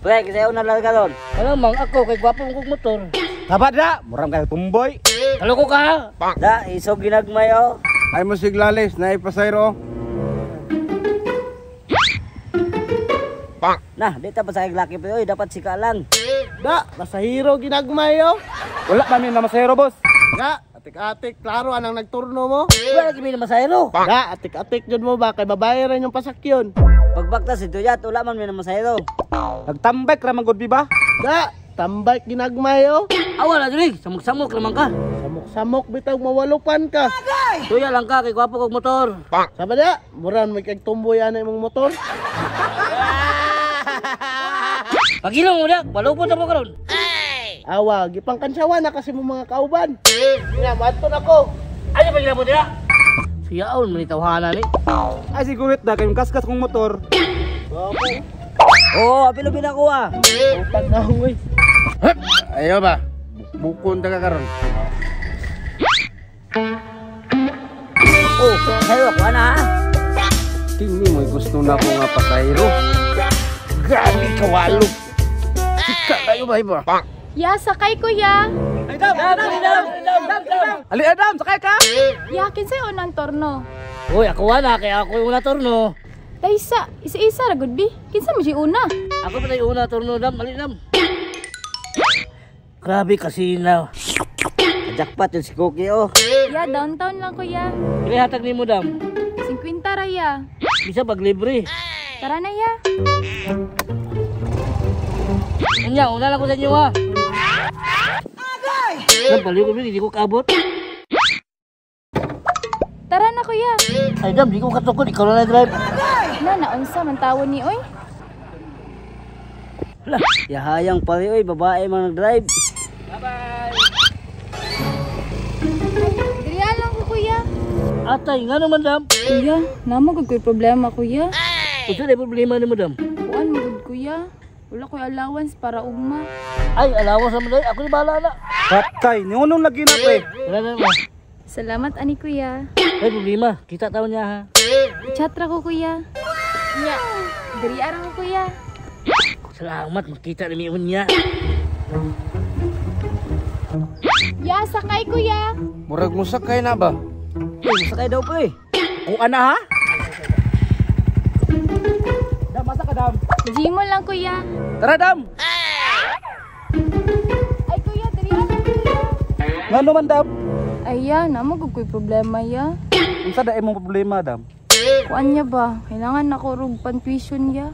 Pre, kasi ako nalarga doon. Alam mang ako kay gwapo kong motor. Dapat da, murang kayo tumboy. Halo ko ka. Da, isog ginagmay oh. Ay mo siglalis na ipasayro. Nah, di ta pa sa laki pa oy, dapat sika lang. Da, masahiro ginagmay yo. Wala pa mi na masahiro boss. Da, atik-atik, klaro anang nagturno mo. Wala lagi may masayro. Da, atik-atik jud mo ba kay babayaran yung pasakyon. Pagbaktas ito yat, wala man may masayro. Nagtambek ra man gud ba? Da, tambay ginagmay yo. Awala diri, samok-samok naman ka. Samok bitaw mawalupan ka. Tuya lang ka kay gwapo kong motor. Saba da, muran may kagtumboy ana imong motor. Pagilong mo dak, walupon na mo karon. Awa, gipangkansawa na kasi mo mga kauban. Nga, mato na ko. Ano pa ginabot nila? Siyaon, manitawhana ni. Ay, sigurit na kayong kaskas kong motor. Oo, apilo-pila ko ah. Upan na ako eh. Ayaw ba? Bukon ta ka karon. Oh, sayo ako na ha. Tingni mo, gusto na ko nga pasayro. Grabe kawalo. Sika kayo ba iba? Ya, sakay kuya. Ay, Dam! Ali, Adam, sakay ka? Ya, kinsay unang torno. Uy, ako wala kay ako yung una turno. Taysa, isa-isa ra gud bi. Kinsa mo si una? Ako pa tayo una turno dam, mali dam. Grabe kasi na. Jackpot yung si Cookie oh. Ya, downtown lang kuya. Kaya hatag ni mo dam. 50 ra ya. Bisa pag libre. Tara na ya. Unya, una lang ko sa inyo ha. Dam, paliw ko hindi ko kabot. Tara na kuya. Ay dam, di ko katukod, ikaw na drive. Na, naunsa man tawon ni oy. Lah, yahayang pari oy, babae man nag-drive. Diriya lang ko kuya. Atay, nga naman dam. Kuya, namo gud koy problema kuya. Ito na problema ni mo dam. Kuan mo gud kuya. Wala koy allowance para ugma. Ay, alawas naman dahil, ako ni bahala na. Patay, nunong lagi na pre. Wala na mo. Salamat ani kuya. Ay, problema, kita taon niya ha. Chatra ko kuya. Nya, diriya ra ko kuya. Salamat, makita na miyon niya. Ya, sakay kuya. Murag mo sakay na ba? Eh, sakay daw po eh. O ana ha? Dam, masa ka Dam? Gimo lang kuya. Tara Dam! Ay kuya, diriya lang kuya. Nga naman Dam? Ay ya, namo gud koy problema ya. Unsa da imong problema Dam? Kuan niya ba? Kailangan ako rug pan-tuition ya.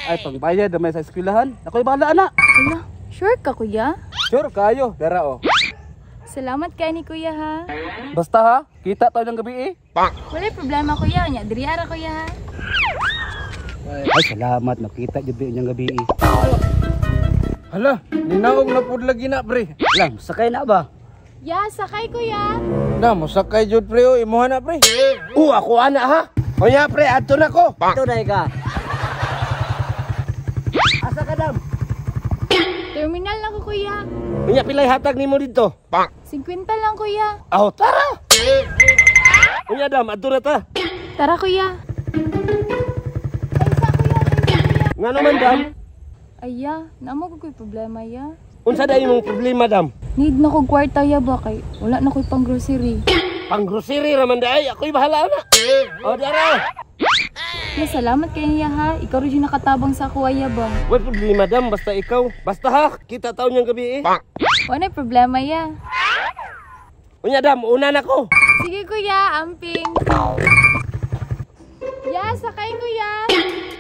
Ay, pangbayad damay sa eskwelahan. Ako'y bahala ana. Wala, sure ka kuya? Sure kayo, dara o. Salamat kay ni kuya ha. Basta ha, kita tayo ng gabi eh. Wala problema kuya, nya diriya ra kuya ha. Ay, salamat, nakita jud niyang gabi eh. Hala, ninaog na pud lagi na pre. Lang, sakay na ba? Ya, sakay kuya. Na, mosakay jud pre o, imuha na pre. Ako ana ha. O ya pre, adto na ko. Ito na ka. Asa ka Dam? Terminal lang ko kuya. Unya pilay hatag nimo dito. 50 lang kuya. Aw, tara. Unya Dam, adto na ta. Tara kuya. Taysa kuya, taysa kuya. Nga naman Dam, Aya, namo ko koy problema ya. unsa da imong problema Dam? Need na ko kwarta ya ba kay wala na koy pang grocery. Pang grocery raman day, ako'y bahala na. O dara. Ya, salamat kay niya ha. Ikaw rin yung nakatabang sa kuya ba. Wala problema Dam, basta ikaw. Basta ha, kita taon niyang gabi eh. Wala problema ya. Unya Dam, una na ko. Sige kuya, amping. Ya, sakay kuya.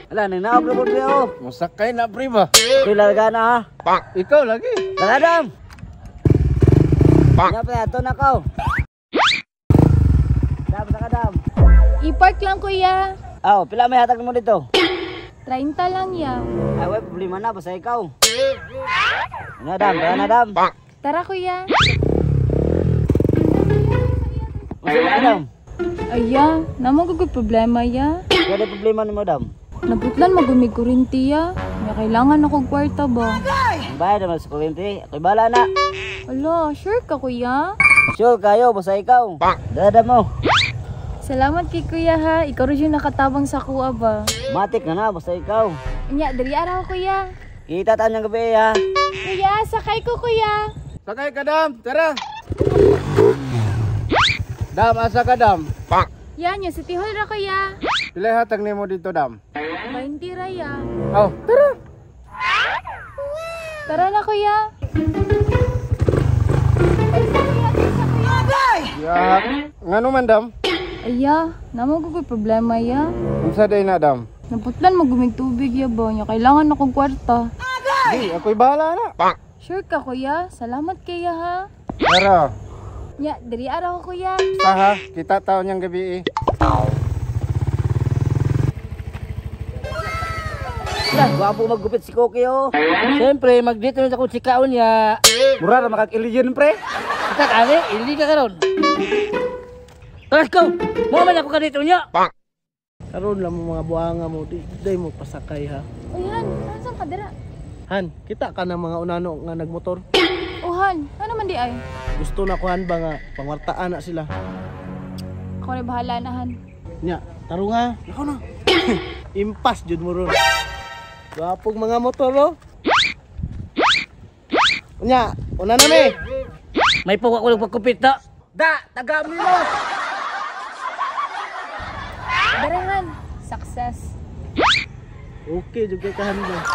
Ala, nang naog na po pre oh. Mosakay na pre ba? Ako'y larga na ha. Ikaw lagi. Tara Dam. Nya pre, ato na ka. Dam, saka Dam. I-park lang kuya. Aw, pila may hatag mo dito? 30 lang ya. Ay, wala problema na, basta ikaw. Ano Dam, tara na Dam. Tara kuya. Ano na Dam? Aya, namo ko problema ya. Wala problema ni mo Dam. Nabutlan magumig kurinti ya. May kailangan ako kwarta ba. Ang bayad naman sa kuryente, ako'y bahala na. Wala, sure ka kuya? Sure kayo, basta ikaw. Dada mo. Salamat kay kuya ha. Ikaw rin yung nakatabang sa kuha ba. Matik na na, basta ikaw. Nya, diri araw kuya. Kita taon niyang gabi ha. Kuya, sakay ko kuya. Sakay ka, Dam. Tara. Dam, asa ka, Dam? Yan, yung City Hall ra kuya. Pila hatag nimo dito, Dam? 20 ra ya. Oh, tara. Tara na kuya. Ya, ngano man, Dam? Aya, namo ko ko'y problema ya. Unsa day na, Dam? Naputlan magumig tubig ya ba? Nya kailangan akong kwarta. Di, ako'y bahala na. Sure ka kuya? Salamat kaya ha. Tara. Nya, diri araw kuya. Saha, kita taon niyang gabi. Lah, gwapo maggupit si Koki oh. Siyempre, magdito na ako sikaon ya. Mura na makak-alien, pre. Kita kani, hindi ka karon. Taras ko, mo man ako ka dito niya. Karon lang mo mga buhanga mo, di mo pasakay ha. Uyan, saan ka dira? Han, kita ka ng mga unano nga nagmotor. Uhan, ano man di ay? Gusto na kuhan ba nga pangwartaan na sila. Ako rin bahala na han. Nya, taro nga. Ako na. Impas jud mo ron. Gwapong mga motor oh. Nya, una na mi. May pagwa ko pagkupit na. Da, tagami mo. Darahan, success. Okay, jud kay kahan lang.